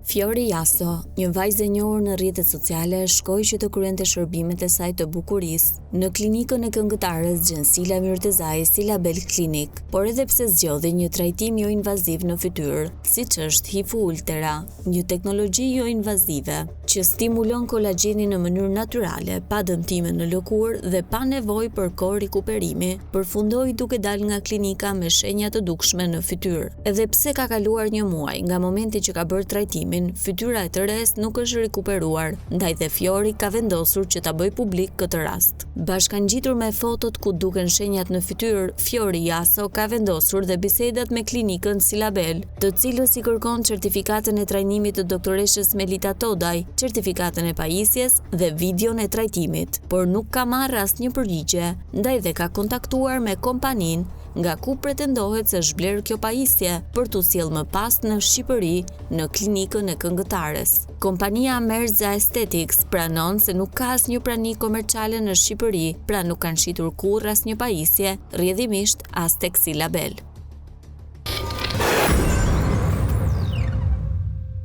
Fiori Jasso, një vajzë e njohur në rrjetet sociale, shkoi që të kryente shërbimet e saj të bukurisë në klinikën e këngëtares Gjensila Mirtezaj Silabel Klinik, por edhe pse zgjodhi një trajtim jo invaziv në fytyrë, siç është HIV ultera, një teknologji jo invazive që stimulon kolagjenin në mënyrë natyrale, pa dëmtime në lëkurë dhe pa nevojë për kohë rikuperimi, përfundoi duke dalë nga klinika me shenja të dukshme në fytyrë. Edhe pse ka kaluar një muaj nga momenti që ka bërë trajtimin, fytyra e të res nuk është rikuperuar, ndaj dhe Fiori ka vendosur që ta bëjë publik këtë rast. Bashkangjitur me fotot ku duken shenjat në fytyrë, Fiori Jasso ka vendosur dhe bisedat me klinikën Silabel, të cilës i kërkon certifikatën e trajnimit të doktoreshës Melita Todaj, certifikatën e pajisjes dhe videon e trajtimit, por nuk ka marrë asnjë përgjigje, ndaj dhe ka kontaktuar me kompaninë nga ku pretendohet se është blerë kjo pajisje për t'u sjellë më pas në Shqipëri në klinikën e këngëtares. Kompania Merza Aesthetics pranon se nuk ka asnjë prani komerciale në Shqipëri, pra nuk kanë shitur kurrë asnjë pajisje, rrjedhimisht as tek Silabel.